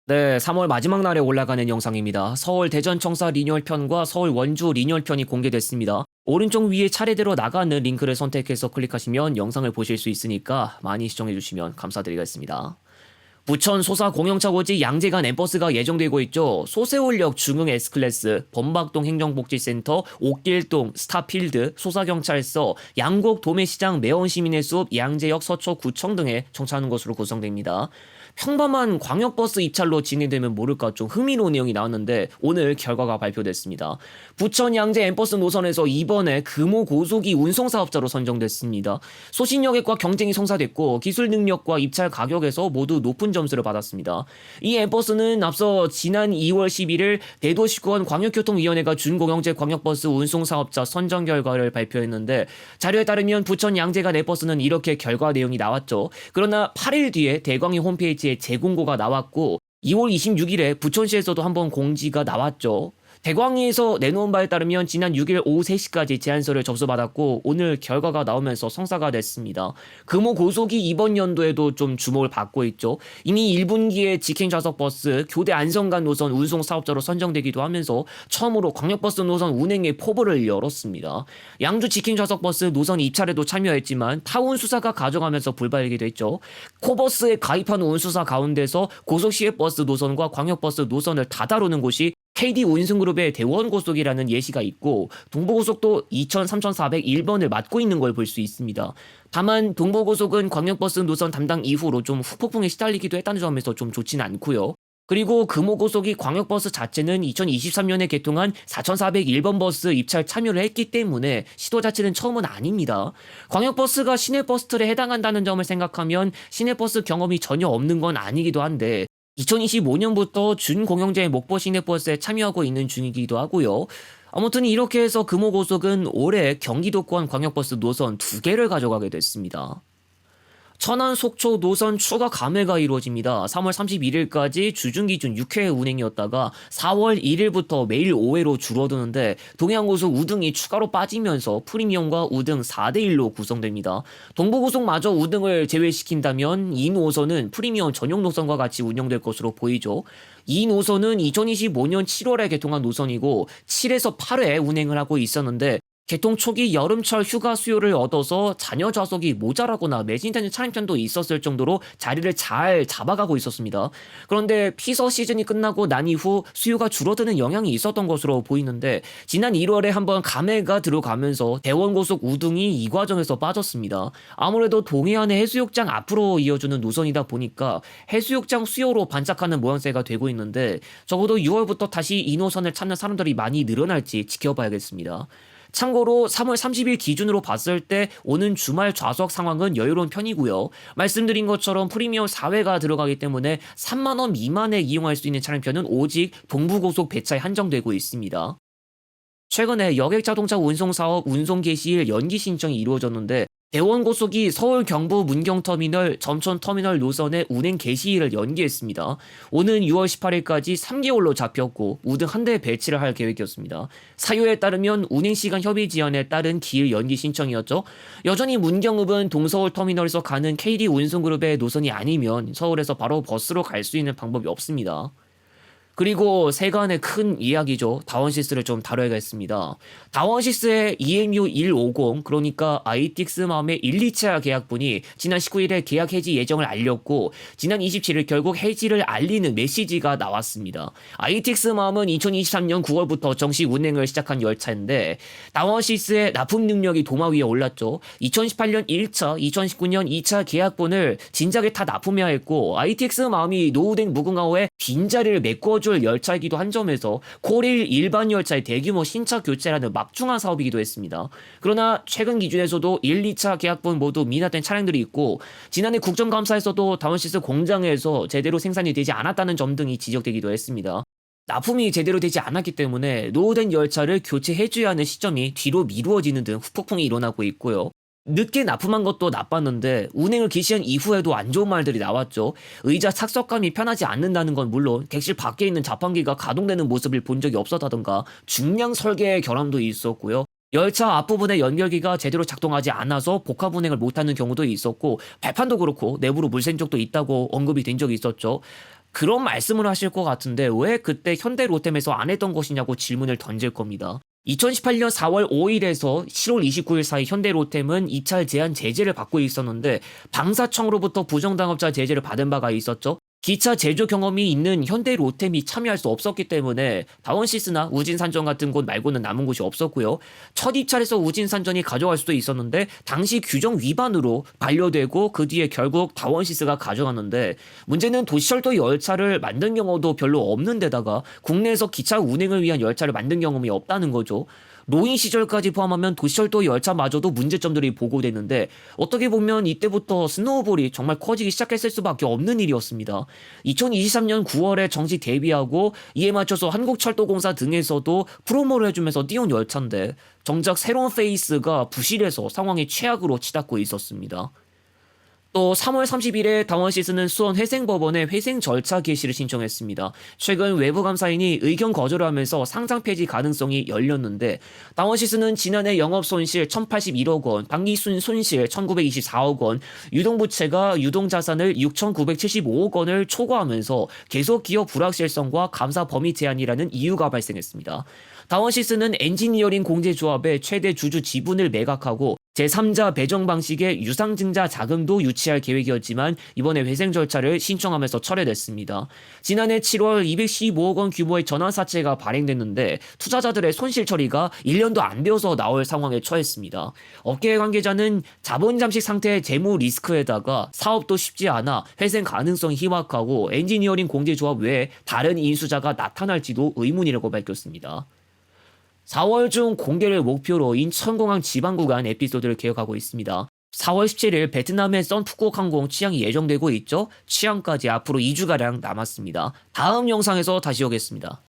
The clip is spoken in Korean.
네, 3월 마지막 날에 올라가는 영상입니다. 서울 대전 청사 리뉴얼편과 서울 원주 리뉴얼편이 공개됐습니다. 오른쪽 위에 차례대로 나가는 링크를 선택해서 클릭하시면 영상을 보실 수 있으니까 많이 시청해주시면 감사드리겠습니다. 부천 소사 공영차고지 양재간 엠버스가 예정되고 있죠. 소세올역 중흥 S클래스, 범박동 행정복지센터, 옥길동, 스타필드, 소사경찰서, 양곡 도매시장, 매원시민의 숲, 양재역 서초구청 등에 정차하는 것으로 구성됩니다. 평범한 광역버스 입찰로 진행되면 모를까 좀 흥미로운 내용이 나왔는데 오늘 결과가 발표됐습니다. 부천 양재 엠버스 노선에서 이번에 금호 고속이 운송사업자로 선정됐습니다. 소신여객과 경쟁이 성사됐고 기술 능력과 입찰 가격에서 모두 높은 점수를 받았습니다. 이 엠버스는 앞서 지난 2월 11일 대도시권 광역교통위원회가 준공영제 광역버스 운송사업자 선정 결과를 발표했는데 자료에 따르면 부천 양재간 엠버스는 이렇게 결과 내용이 나왔죠. 그러나 8일 뒤에 대광이 홈페이지에 재공고가 나왔고 2월 26일에 부천시에서도 한번 공지가 나왔죠. 대광위에서 내놓은 바에 따르면 지난 6일 오후 3시까지 제안서를 접수받았고 오늘 결과가 나오면서 성사가 됐습니다. 금호 고속이 이번 연도에도 좀 주목을 받고 있죠. 이미 1분기에 직행 좌석 버스 교대 안성간 노선 운송 사업자로 선정되기도 하면서 처음으로 광역버스 노선 운행의 포부를 열었습니다. 양주 직행 좌석 버스 노선 입찰에도 참여했지만 타 운수사가 가져가면서 불발이 됐죠. 코버스에 가입한 운수사 가운데서 고속시외버스 노선과 광역버스 노선을 다 다루는 곳이 KD 운송그룹의 대원고속이라는 예시가 있고 동부고속도 2000, 3401번을 맡고 있는 걸 볼 수 있습니다. 다만 동부고속은 광역버스 노선 담당 이후로 좀 후폭풍에 시달리기도 했다는 점에서 좀 좋지는 않고요. 그리고 금호고속이 광역버스 자체는 2023년에 개통한 4401번 버스 입찰 참여를 했기 때문에 시도 자체는 처음은 아닙니다. 광역버스가 시내버스 틀에 해당한다는 점을 생각하면 시내버스 경험이 전혀 없는 건 아니기도 한데 2025년부터 준공영제 목포 시내버스에 참여하고 있는 중이기도 하고요. 아무튼 이렇게 해서 금호고속은 올해 경기도권 광역버스 노선 2개를 가져가게 됐습니다. 천안 속초 노선 추가 감회가 이루어집니다. 3월 31일까지 주중 기준 6회 운행이었다가 4월 1일부터 매일 5회로 줄어드는데 동해안고속 우등이 추가로 빠지면서 프리미엄과 우등 4대1로 구성됩니다. 동부고속마저 우등을 제외시킨다면 이 노선은 프리미엄 전용 노선과 같이 운영될 것으로 보이죠. 이 노선은 2025년 7월에 개통한 노선이고 7에서 8회 운행을 하고 있었는데 개통 초기 여름철 휴가 수요를 얻어서 잔여 좌석이 모자라거나 매진되는 차량편도 있었을 정도로 자리를 잘 잡아가고 있었습니다. 그런데 피서 시즌이 끝나고 난 이후 수요가 줄어드는 영향이 있었던 것으로 보이는데 지난 1월에 한번 감회가 들어가면서 대원고속 우등이 이 과정에서 빠졌습니다. 아무래도 동해안의 해수욕장 앞으로 이어주는 노선이다 보니까 해수욕장 수요로 반짝하는 모양새가 되고 있는데 적어도 6월부터 다시 이 노선을 찾는 사람들이 많이 늘어날지 지켜봐야겠습니다. 참고로 3월 30일 기준으로 봤을 때 오는 주말 좌석 상황은 여유로운 편이고요. 말씀드린 것처럼 프리미엄 4회가 들어가기 때문에 3만원 미만에 이용할 수 있는 차량편은 오직 동부고속 배차에 한정되고 있습니다. 최근에 여객자동차 운송사업 운송 개시일 연기 신청이 이루어졌는데 대원고속이 서울 경부 문경터미널, 점촌터미널 노선의 운행 개시일을 연기했습니다. 오는 6월 18일까지 3개월로 잡혔고 우등 한 대 배치를 할 계획이었습니다. 사유에 따르면 운행시간 협의 지연에 따른 기일 연기 신청이었죠. 여전히 문경읍은 동서울터미널에서 가는 KD 운송그룹의 노선이 아니면 서울에서 바로 버스로 갈 수 있는 방법이 없습니다. 그리고 세간의 큰 이야기죠. 다원시스를 좀 다뤄야겠습니다. 다원시스의 EMU 150 그러니까 ITX맘의 1, 2차 계약분이 지난 19일에 계약 해지 예정을 알렸고 지난 27일 결국 해지를 알리는 메시지가 나왔습니다. ITX맘은 2023년 9월부터 정식 운행을 시작한 열차인데 다원시스의 납품 능력이 도마 위에 올랐죠. 2018년 1차, 2019년 2차 계약분을 진작에 다 납품해야 했고 ITX맘이 노후된 무궁화호에 빈자리를 메꿔줄 열차이기도 한 점에서 코레일 일반 열차의 대규모 신차 교체라는 막중한 사업이기도 했습니다. 그러나 최근 기준에서도 1, 2차 계약분 모두 미납된 차량들이 있고 지난해 국정감사에서도 다원시스 공장에서 제대로 생산이 되지 않았다는 점 등이 지적되기도 했습니다. 납품이 제대로 되지 않았기 때문에 노후된 열차를 교체해줘야 하는 시점이 뒤로 미루어지는 등 후폭풍이 일어나고 있고요. 늦게 납품한 것도 나빴는데 운행을 개시한 이후에도 안 좋은 말들이 나왔죠. 의자 착석감이 편하지 않는다는 건 물론 객실 밖에 있는 자판기가 가동되는 모습을 본 적이 없었다던가 중량 설계의 결함도 있었고요. 열차 앞부분의 연결기가 제대로 작동하지 않아서 복합 운행을 못하는 경우도 있었고 발판도 그렇고 내부로 물 샌 적도 있다고 언급이 된 적이 있었죠. 그런 말씀을 하실 것 같은데 왜 그때 현대로템에서 안 했던 것이냐고 질문을 던질 겁니다. 2018년 4월 5일에서 7월 29일 사이 현대로템은 입찰 제한 제재를 받고 있었는데 방사청으로부터 부정당업자 제재를 받은 바가 있었죠. 기차 제조 경험이 있는 현대로템이 참여할 수 없었기 때문에 다원시스나 우진산전 같은 곳 말고는 남은 곳이 없었고요. 첫 입찰에서 우진산전이 가져갈 수도 있었는데 당시 규정 위반으로 반려되고 그 뒤에 결국 다원시스가 가져갔는데 문제는 도시철도 열차를 만든 경우도 별로 없는 데다가 국내에서 기차 운행을 위한 열차를 만든 경험이 없다는 거죠. 노인 시절까지 포함하면 도시철도 열차마저도 문제점들이 보고되는데 어떻게 보면 이때부터 스노우볼이 정말 커지기 시작했을 수밖에 없는 일이었습니다. 2023년 9월에 정식 데뷔하고 이에 맞춰서 한국철도공사 등에서도 프로모를 해주면서 띄운 열차인데 정작 새로운 페이스가 부실해서 상황이 최악으로 치닫고 있었습니다. 또 3월 30일에 다원시스는 수원 회생법원에 회생 절차 개시를 신청했습니다. 최근 외부 감사인이 의견 거절을 하면서 상장 폐지 가능성이 열렸는데 다원시스는 지난해 영업 손실 1,081억 원, 당기순 손실 1,924억 원, 유동부채가 유동자산을 6,975억 원을 초과하면서 계속 기업 불확실성과 감사 범위 제한이라는 이유가 발생했습니다. 다원시스는 엔지니어링 공제조합의 최대 주주 지분을 매각하고 제3자 배정 방식의 유상증자 자금도 유치할 계획이었지만 이번에 회생 절차를 신청하면서 철회됐습니다. 지난해 7월 215억 원 규모의 전환사채가 발행됐는데 투자자들의 손실 처리가 1년도 안 되어서 나올 상황에 처했습니다. 업계 관계자는 자본 잠식 상태의 재무 리스크에다가 사업도 쉽지 않아 회생 가능성이 희박하고 엔지니어링 공제조합 외에 다른 인수자가 나타날지도 의문이라고 밝혔습니다. 4월 중 공개를 목표로 인천공항 지방구간 에피소드를 계획하고 있습니다. 4월 17일 베트남의 선푸꾸옥 항공 취항이 예정되고 있죠. 취항까지 앞으로 2주가량 남았습니다. 다음 영상에서 다시 오겠습니다.